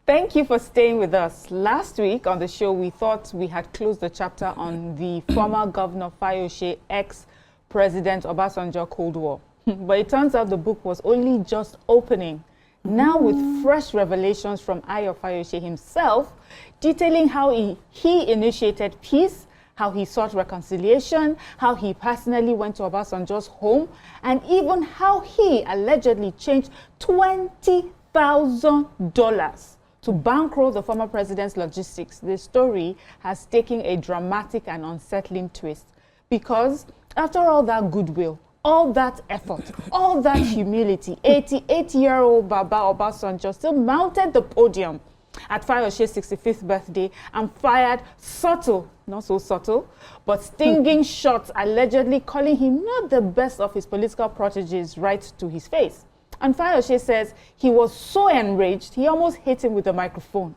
Thank you for staying with us. Last week on the show, we thought we had closed the chapter on the former Governor Fayose, ex-President Obasanjo Cold War. But it turns out the book was only just opening. Now with fresh revelations from Ayo Fayose himself, detailing how he initiated peace, how he sought reconciliation, how he personally went to Obasanjo's home, and even how he allegedly changed $20,000 to bankroll the former president's logistics. The story has taken a dramatic and unsettling twist because after all that goodwill, all that effort, all that humility, 88-year-old Baba Obasanjo still mounted the podium at Fayose's 65th birthday and fired subtle, not so subtle, but stinging shots, allegedly calling him not the best of his political protégés right to his face. And Fayose says he was so enraged, he almost hit him with the microphone.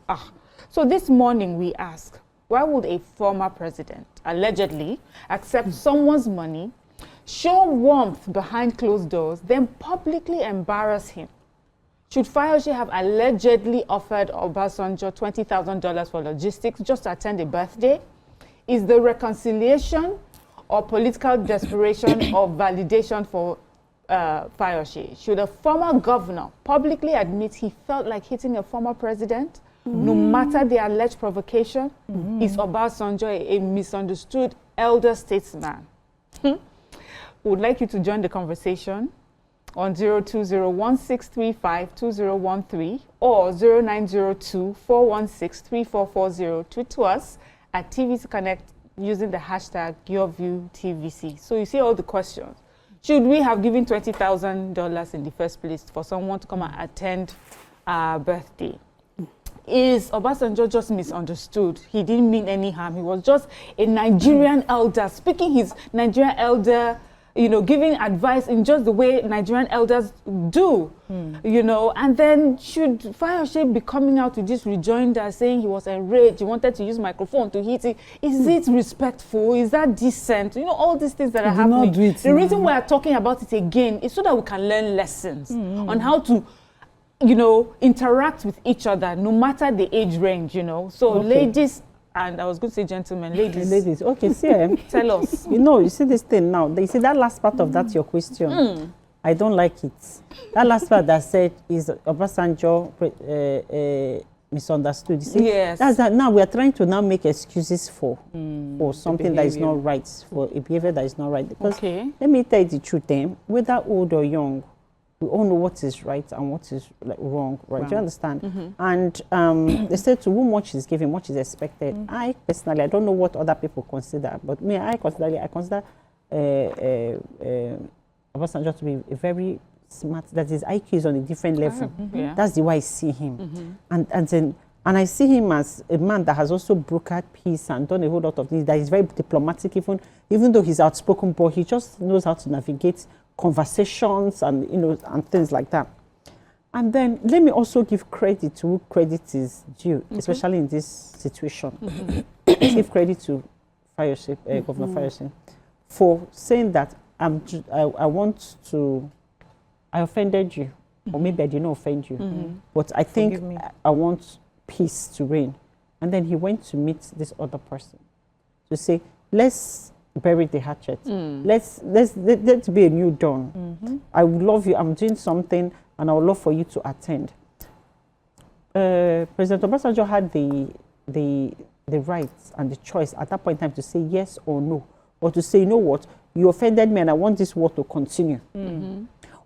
So this morning we ask, why would a former president allegedly accept someone's money, show warmth behind closed doors, then publicly embarrass him? Should Fayose have allegedly offered Obasanjo $20,000 for logistics just to attend a birthday? Is the reconciliation or political desperation or validation for Fayose? Should a former governor publicly admit he felt like hitting a former president, no matter the alleged provocation? Is Obasanjo a misunderstood elder statesman? We would like you to join the conversation on 020-1635-2013 or 0902-416-3440. Tweet to us at TVC Connect using the hashtag YourViewTVC. So you see all the questions. Should we have given $20,000 in the first place for someone to come and attend our birthday? Is Obasanjo just misunderstood? He didn't mean any harm. He was just a Nigerian elder, speaking his Nigerian elder, giving advice in just the way Nigerian elders do, and then should Fayose be coming out to this rejoinder saying he was enraged, he wanted to use microphone to hit it? Is it respectful? Is that decent? All these things that are happening. The reason we are talking about it again is so that we can learn lessons on how to, interact with each other, no matter the age range, So ladies, and I was going to say gentlemen, ladies. Okay, see, tell us. You see this thing now. You see that last part of that, your question. I don't like it. That last part that said is Obasanjo misunderstood. You see, yes. That's that. Now we are trying to now make excuses for something that is not right, for a behavior that is not right. Because let me tell you the truth, whether old or young, we all know what is right and what is wrong, right? Do you understand? And they said to whom much is given, much is expected. I personally, I don't know what other people consider, but me, I consider Obasanjo to be a very smart, that his IQ is on a different level. That's the way I see him. And I see him as a man that has also brokered peace and done a whole lot of things, that is very diplomatic, even though he's outspoken, but he just knows how to navigate conversations and and things like that. And then let me also give credit to who credit is due, especially in this situation. Let's give credit to Fayose, Governor Fayose, for saying that I offended you, or maybe I did not offend you, but I think I want peace to reign. And then he went to meet this other person to say, let's bury the hatchet. Let's be a new dawn. I would love you. I'm doing something, and I would love for you to attend. President Obasanjo had the rights and the choice at that point in time to say yes or no, or to say, you know what, you offended me, and I want this war to continue.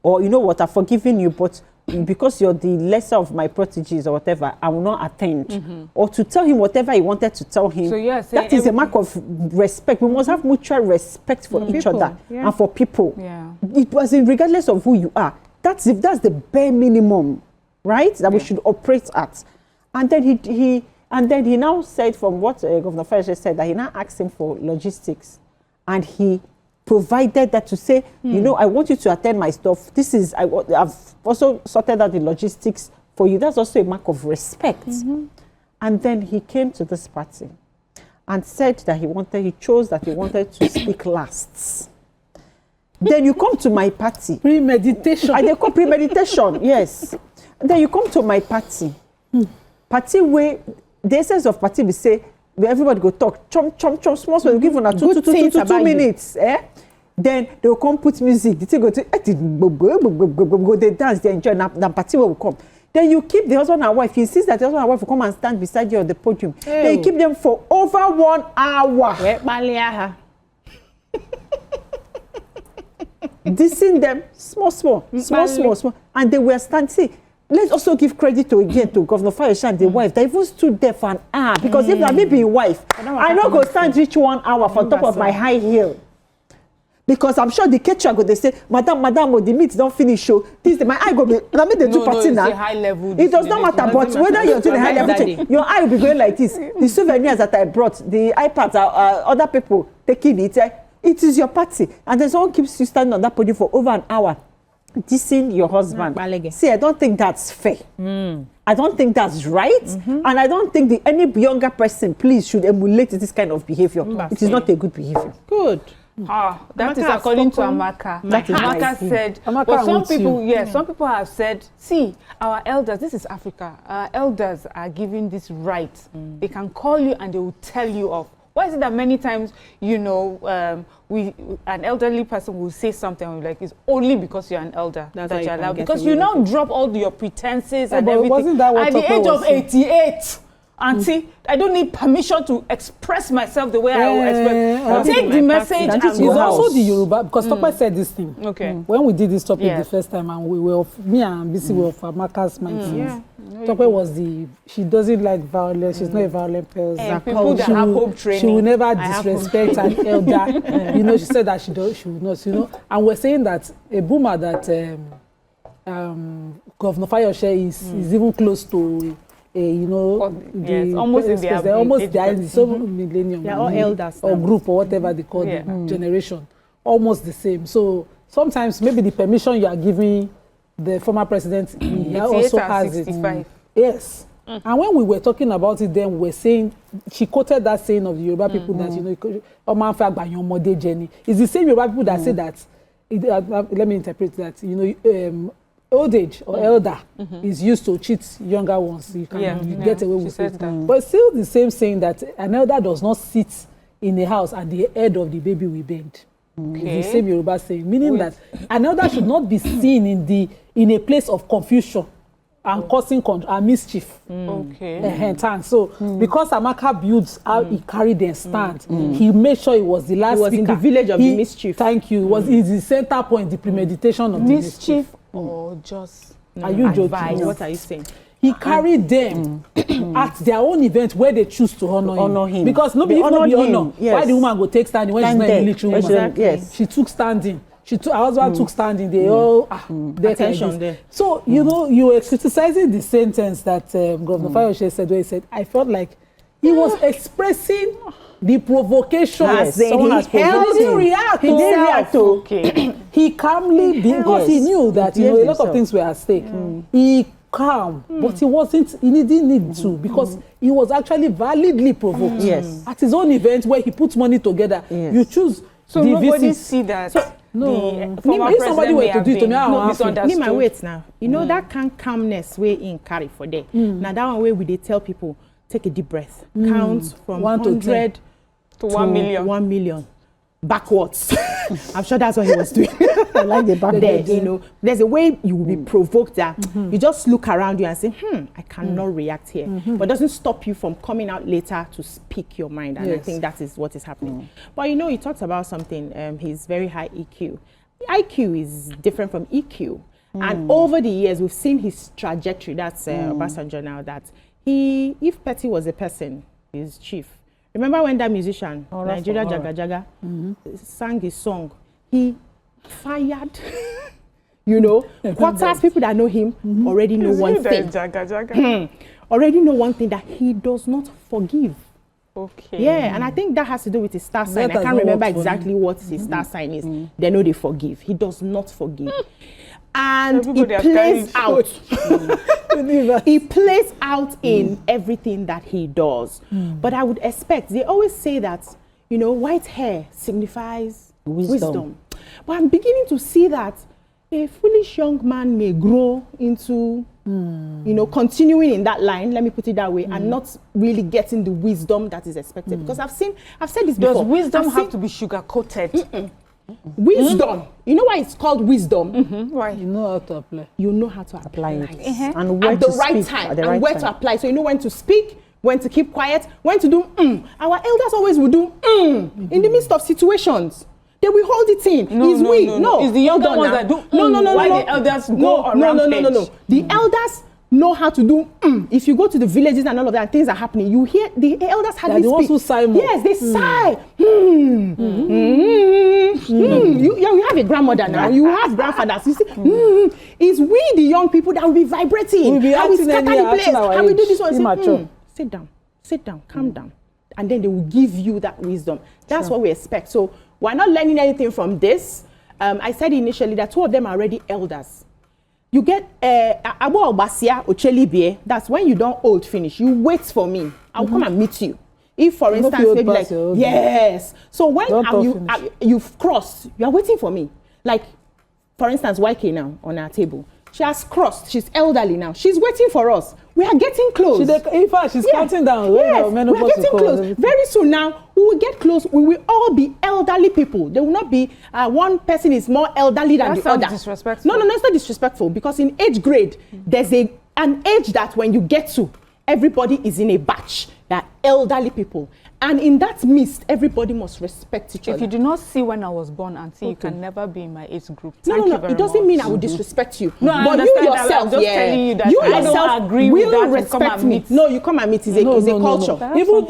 Or you know what, I've forgiven you, but because you're the lesser of my protégés or whatever, I will not attend. Or to tell him whatever he wanted to tell him. So that is a mark of respect. We must have mutual respect for each other and for people. It was regardless of who you are. That's the bare minimum, right? That we should operate at. And then he now said, from what Governor Fayose said, that he now asked him for logistics, and he provided that to say, I want you to attend my stuff. I've also sorted out the logistics for you. That's also a mark of respect. And then he came to this party and said that he chose that he wanted to speak last. Then you come to my party. Premeditation. And they call premeditation, yes. Then you come to my party. party way, the essence of party we say, where everybody go talk, chomp, small, we give on a 2 minutes, Then they will come put music. The thing go to they dance, they enjoy. Now party will come. Then you keep the husband and wife. You insist that the husband and wife will come and stand beside you on the podium. Then you keep them for over 1 hour. Dissing them small, and they were standing. See, let's also give credit to Governor Fayose and the wife. They even stood there for an hour because if I may be wife, I not go stand reach 1 hour for top of my high heel. Because I'm sure the caterer go they say, Madam, the meat don't finish. Show this my eye go be. Let me do party now. High level. It does not matter, but whether you're doing a high level thing, your eye will be going like this. The souvenirs that I brought, the iPads, other people taking it. It is your party, and then someone keeps you standing on that podium for over an hour, dissing your husband. See, I don't think that's fair. I don't think that's right, and I don't think any younger person, please, should emulate this kind of behavior. It is not a good behavior. Good. That is according to Amaka. Amaka said, but some people, some people have said, see, our elders, this is Africa, our elders are given this right. They can call you and they will tell you off. Why is it that many times, you know, an elderly person will say something and we're like, it's only because you're an elder that you're allowed. Because you now drop all your pretenses and everything. Wasn't that what at the age of 88, Auntie, I don't need permission to express myself the way I will express. Take the message and it's also the Yoruba, because Tope said this thing. Okay. When we did this topic the first time, and we were, me and BC were of Amaka's mind. Tope was she doesn't like violence, she's not a violent person. People that have hope training. She will never disrespect an elder. You know, she said that she would not, you know. And we're saying that a boomer that Governor Fayose is even close to, you know, almost in the millennium. They're all elders or group or whatever they call the generation. Almost the same. So sometimes maybe the permission you are giving the former president, he also has 65. It. Yes. And when we were talking about it, then we were saying, she quoted that saying of the Yoruba people that, you know, it's the same Yoruba people that say that, let me interpret that, you know, old age or elder is used to cheat younger ones. You can get away with it. But still the same saying that an elder does not sit in a house and the head of the baby will bend. Okay. It's the same Yoruba saying, meaning that an elder should not be seen in a place of confusion and causing mischief. Okay. So because Amaka builds how he carried and stand, he made sure he was the last speaker. In the village of the mischief. Thank you. Was the center point, the premeditation of the mischief. Or just are you joking? What are you saying? He carried them at their own event where they choose to honor him. Because nobody honor. Yes. Why the woman go take standing when she's not a military woman? Exactly. Yes. She took standing. Her husband took standing. They all attention there. So you know you were criticizing the sentence that Governor Fayose said where he said, I felt like he was expressing the provocation. Yes. Someone has provoked him. He didn't react. Okay. He calmly, because he knew that you know a lot of things were at stake. He calm, but he didn't need to, because he was actually validly provoked. Yes. At his own event where he puts money together, you choose. So the nobody visit. see that. So, no. If somebody were to do it to me, me my weight now. You know that calmness way in carry for day. Now that one way we they tell people take a deep breath, count from 100 to 1 million. 1 million. Backwards. I'm sure that's what he was doing. I like the back there, you know, there's a way you will be provoked that you just look around you and say, I cannot react here. But it doesn't stop you from coming out later to speak your mind. And I think that is what is happening. But you know, he talks about something, his very high EQ. IQ is different from EQ. And over the years, we've seen his trajectory. That's Obasanjo now, that if Petty was a person, he's chief. Remember when that musician, Nigeria Jaga Jaga, sang his song? He fired, you know, quarters people that know him already know one thing. Already know one thing, that he does not forgive. Okay. Yeah, and I think that has to do with his star sign. I can't remember exactly what his star sign is. They know they forgive. He does not forgive. And he plays out. He plays out in everything that he does. But I would expect, they always say that, you know, white hair signifies wisdom. But I'm beginning to see that a foolish young man may grow into You know, continuing in that line, let me put it that way, and not really getting the wisdom that is expected. Because I've said this before. Does wisdom have to be sugar-coated? Wisdom. You know why it's called wisdom? Why? You know how to apply. You know how to apply it. And where at the to right speak time. at the And right where time. to apply. So you know when to speak, when to keep quiet, when to do Our elders always will do in the midst of situations. They will hold it in. No. It's the younger ones that do No. Why the elders go on rampage? No. The elders know how to do If you go to the villages and all of that, things are happening. You hear the elders hardly the ones speak. who sigh more. Yes, they sigh. You have a grandmother now. You have grandfathers. You see, it's we the young people that will be vibrating. We'll be How we acting scatter anyhow, the place. acting our How we do age. this one. Immature. Sit down, calm down. And then they will give you that wisdom. That's what we expect. So we're not learning anything from this. I said initially that 2 of them are already elders. You get Abo Obasia Ochelibie. That's when you don't old finish. You wait for me. I'll come and meet you. If, for instance, maybe like yes. So when you've crossed, you are waiting for me. Like, for instance, YK now on our table. She has crossed. She's elderly now. She's waiting for us. We are getting close. In fact, she's counting down. Yes, we are getting close. Very soon now, we will get close. We will all be elderly people. There will not be one person is more elderly than the other. Disrespectful. No, it's not disrespectful. Because in age grade, there's an age that when you get to, everybody is in a batch. They are elderly people. And in that midst, everybody must respect each other. If you do not see when I was born and see, you can never be in my age group. No. It doesn't mean I will disrespect you. No, but you yourself, I'm just telling you that you I yourself don't agree with that. Respect me. No, you come and meet. It's a culture. No. Even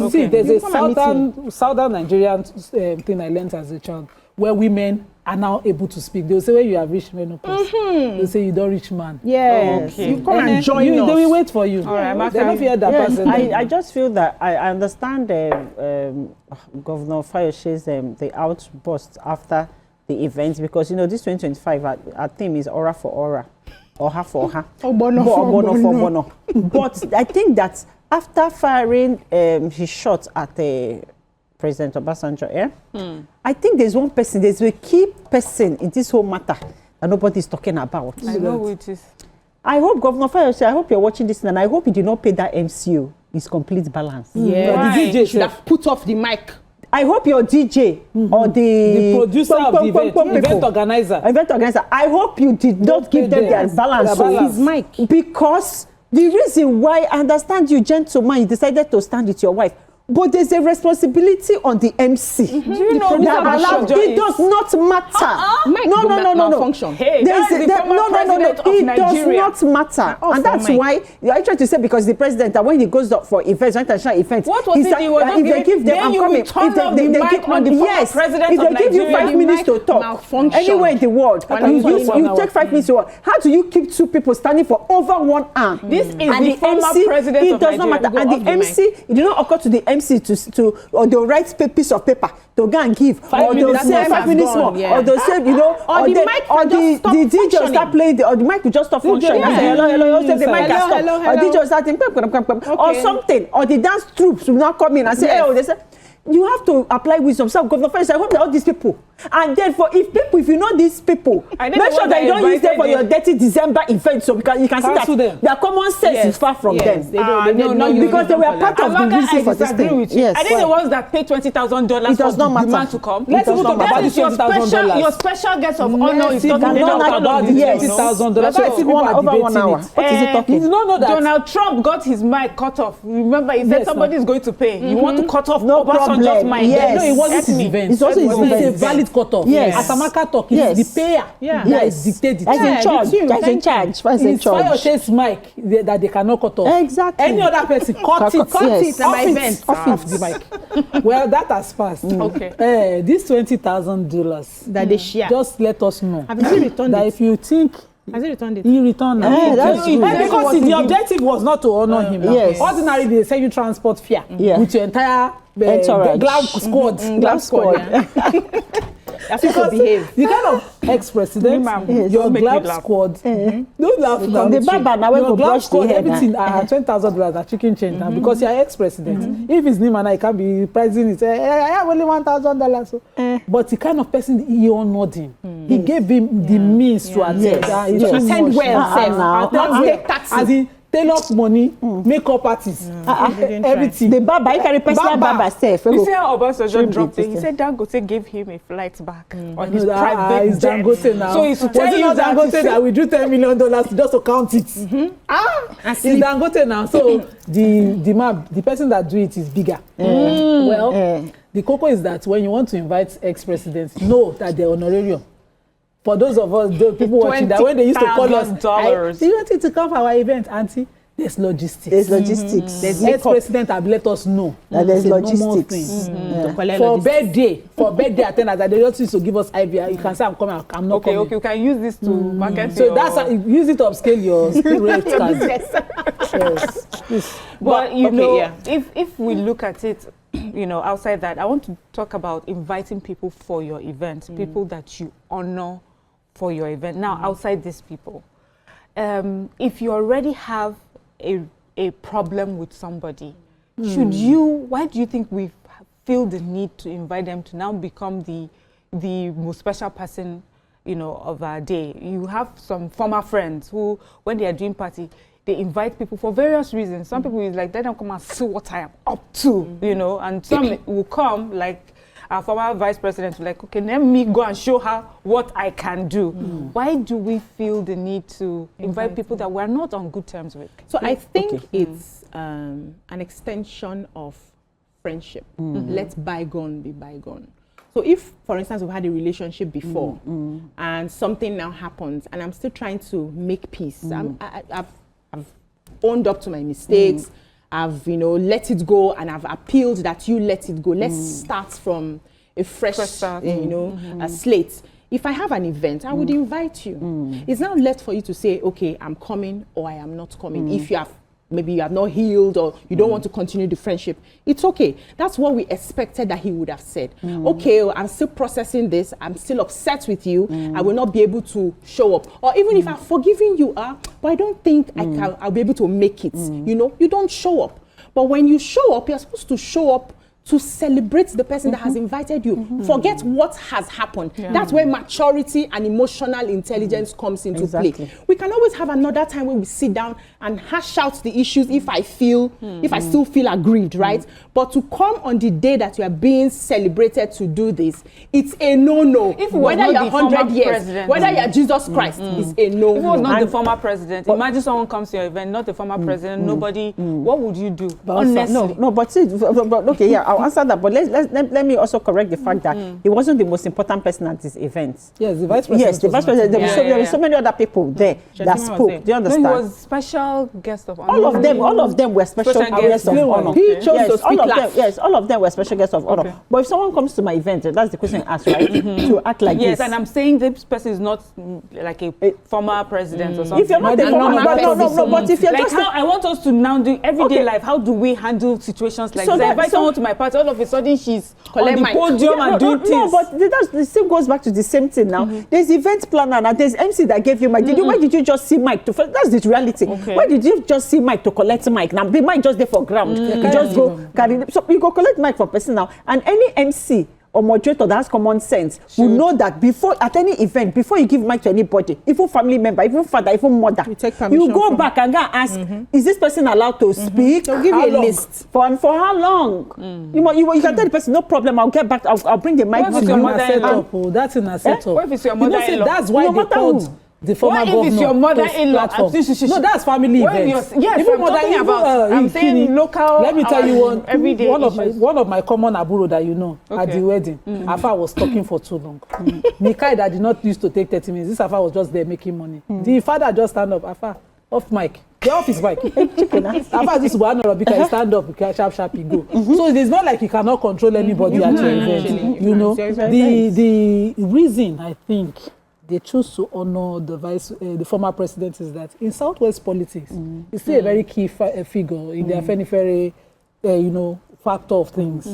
see, there's a southern Nigerian thing I learned as a child, where women are now able to speak. They'll say when you have reached menopause, they'll say you don't reach man. Yes. Okay. You come and join us. They will wait for you. All right, Amaka. They don't fear that person. I just feel that I understand Governor Fayose's the outburst after the event, because this 2025 our theme is aura for aura, Oha for Oha, Obono for Obono. But I think that after firing his shot at President Obasanjo, I think there's a key person in this whole matter that nobody is talking about. I know who it is. I hope, Governor Fayose, I hope you're watching this, and I hope you did not pay that MCO his complete balance. Yeah, the DJ should have put off the mic. I hope your DJ or the producer of the event organizer. I hope you did not give them their balance. His mic. Because the reason why, I understand you, gentlemen, you decided to stand with your wife. But there's a responsibility on the MC. Do you know that it does not matter. No. Hey, that's the former president of Nigeria. It does not matter. And that's why I try to say, because the president, that when he goes up for events, international events, what was it? If they give them, I'm coming. If they give you 5 minutes to talk anywhere in the world, you take 5 minutes to talk. How do you keep 2 people standing for over 1 hour? This is the former president of Nigeria. It does not matter. And the MC, it did not occur to the MC or they'll write a piece of paper to go and give, or they'll say 5 minutes more, or they'll say, or the DJ will start playing, or the mic will just stop functioning. Hello, say the mic has stopped, or DJ will start or something, or the dance troops will not come in and say, they say, you have to apply wisdom. So, Governor Fayose, I hope that all these people, and then if you know these people, make sure that you don't use them for your dirty December event, so because you can see that their common sense is far from them. Because they were part of the reason for this thing. Yes. I think the ones that pay $20,000 for the demand to come. Let's even talk about the $20,000. Your special guest of honor is talking about the $20,000. Over 1 hour. What is he talking? You don't know that Donald Trump got his mic cut off. Remember, he said somebody is going to pay. You want to cut off Obasanjo's mic? Yes. No, it wasn't his event. It's also his event. It's a valid cutoff. Yes. As Amaka talk, it's the payer that is dictated. That's in charge. That's in charge. It's Fayose's mic that they cannot cut off. Exactly. Any other person, cut it. Off the mic. Well, that has passed. Okay. This $20,000 that they share. Just let us know. Have you returned that it? If you think has he returned it? He returned it. That's good. Because the objective was not to honor him. Yes. Ordinarily, they send you transport fare with your entire glam squad. Glam squad. That's how to behave. The kind of ex-president, your glove squad, don't laugh now. The barber now your glove squad, head, everything $20,000 are chicken change now because you're ex-president. If it's him and I can't be pricing it, I have only $1,000. So. But the kind of person he honored him, he gave him the means to attend. Attend well, take taxi. As in, tailor money, makeup artists, everything. The barber, you can personal barber self. You see how Obasanjo dropped it? He said Dangote gave him a flight back on his private jet. Dangote now. So he's to tell you that Dangote that we drew $10 million just to count it. It's Dangote now. So the person that do it is bigger. Well, the cocoa is that when you want to invite ex-presidents, know that they're honorarium. For those of us, the people watching that, when they used to call us, do you want it to come for our event, Auntie? There's logistics. There's logistics. There's ex-president have let us know that there's logistics. For birthday attendance, they just used to give us IVR. You can say I'm coming, I'm not coming. Okay, you can use this to market. So that's how, use it to upscale your rate. Yes. But you know, if we look at it, you know, outside that, I want to talk about inviting people for your event, people that you honor for your event. Now, outside these people, if you already have a problem with somebody, why do you think we feel the need to invite them to now become the most special person, you know, of our day? You have some former friends who, when they are doing party, they invite people for various reasons. Some people is like, let them come and see what I am up to, you know, and some will come, like our former vice president, like, okay, let me go and show her what I can do. Why do we feel the need to invite people that we're not on good terms with? So I think it's an extension of friendship. Let bygone be bygone. So if, for instance, we've had a relationship before and something now happens and I'm still trying to make peace, I've owned up to my mistakes, I've, you know, let it go, and I've appealed that you let it go. Let's start from a fresh start, you know, a slate. If I have an event, I would invite you. It's now left for you to say, okay, I'm coming or I am not coming. If you have, maybe you have not healed or you don't want to continue the friendship, it's okay. That's what we expected that he would have said. Okay, I'm still processing this. I'm still upset with you. I will not be able to show up. Or even if I've forgiven you, but I don't think I'll be able to make it. You know, you don't show up. But when you show up, you're supposed to show up to celebrate the person that has invited you. Forget what has happened. That's where maturity and emotional intelligence comes into play. We can always have another time where we sit down and hash out the issues if I feel, if I still feel aggrieved, right? But to come on the day that you are being celebrated to do this, it's a no-no. Whether you're 100 years, whether you're Jesus Christ, it's a no-no. If it was not the former president, imagine someone comes to your event, not the former president, nobody, what would you do? Honestly. No, but see, okay, yeah, I'll answer that, but let me also correct the fact that he wasn't the most important person at this event. Yes, the vice president. Yes, the vice president. There were so many other people there that spoke. Do you understand? He was special guest of honor. All of them were special guests of honor. He chose to speak last. Yes, all of them were special guests of honor. But if someone comes to my event, that's the question asked, right? To act like this. Yes, and I'm saying this person is not like a former president or something. If you're not the former, no, but if you're like just how I want us to now do everyday life. How do we handle situations like this? I invite someone to my party, all of a sudden she's on the podium and doing things. No, but it still goes back to the same thing now. There's event planner and there's MC that gave you mic. Why did you just see mic? That's the reality. Why did you just see mic to collect mic? Now the mic just there for ground. You just go carry. So you go collect mic for person now, and any MC or moderator that has common sense will know that before at any event, before you give mic to anybody, even family member, even father, even mother, you go back and go ask, is this person allowed to speak? They'll give you a list. For how long? You can tell the person, no problem, I'll get back, I'll bring the mic to you. That's in a setup. What if it's your mother-in-law? That's why they called the former governor. If it's your mother-in-law? No, that's family events. Yes, even I'm talking about. I'm saying local. Let me tell you one. Everyday one of my common aburo that you know at the wedding. Afa was talking for too long. Mikai that did not used to take 30 minutes. This Afa was just there making money. The father just stand up. Afa off mic. Get off his mic. Afa this one or because stand up, because sharp he go. So it's not like you cannot control anybody at your event. You know the reason I think they choose to honor the former president is that in Southwest politics, he's still a very key figure in the Afenifere, factor of things.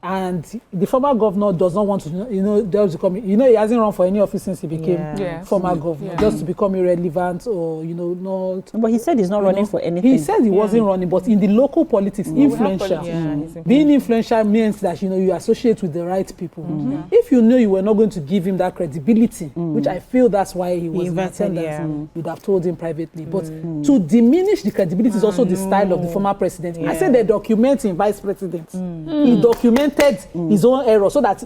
And the former governor does not want to, just become, he hasn't run for any office since he became former governor, just to become irrelevant or, not. But he said he's not running for anything. He said he wasn't running, but in the local politics, influential. Being influential means that, you associate with the right people. If you know you were not going to give him that credibility, which I feel that's why he was in attendance, you'd have told him privately. But to diminish the credibility is also the style of the former president. I said they're documenting vice president. He documented his own error so that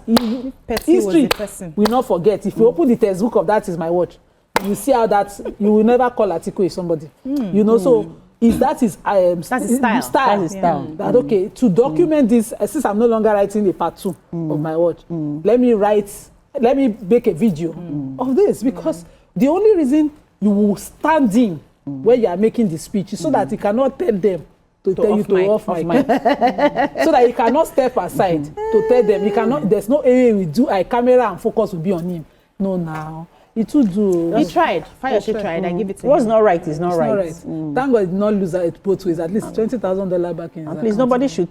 history will not forget. If you open the textbook of That Is My Watch, you see how that you will never call Atiku with somebody. So that's his style. That's his style. That okay, to document this, since I'm no longer writing a part 2 of my watch, let me make a video of this, because the only reason you will stand in when you are making the speech is so that you cannot tell them to tell you to off mic. So that you cannot step aside to tell them. You cannot. There's no area we do. Camera and focus will be on him. No, now. It would do. He tried. Fayose tried. I give it to him. What's not right is not right. Thank God he did not lose it both ways. At least $20,000 back in his Please, nobody should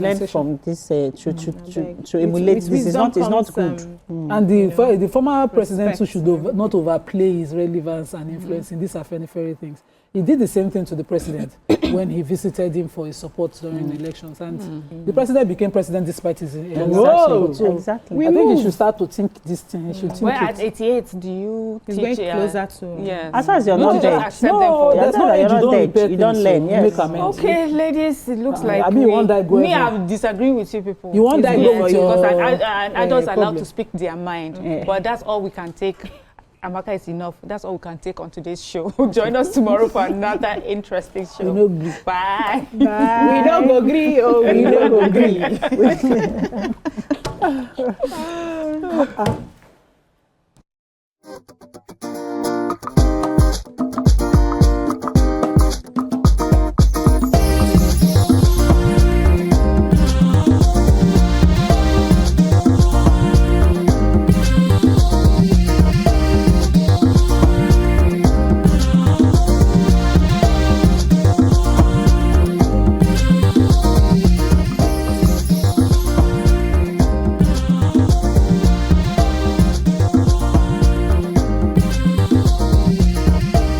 learn from this. To emulate this. It's not good. And the former president too should not overplay his relevance and influence in these affair things. He did the same thing to the president when he visited him for his support during the elections. And the president became president despite his exactly. I think he should start to think this thing. He should think at 88, do you teach? Going closer to... Yes. As far as you're not dead. There's no age you don't learn. Yes. Okay, ladies, it looks like I'm disagreeing with you people. You want that go because adults are allowed to speak their mind. But that's all we can take. Amaka, is enough. That's all we can take on today's show. Join us tomorrow for another interesting show. Bye. Bye. We don't agree. We don't agree.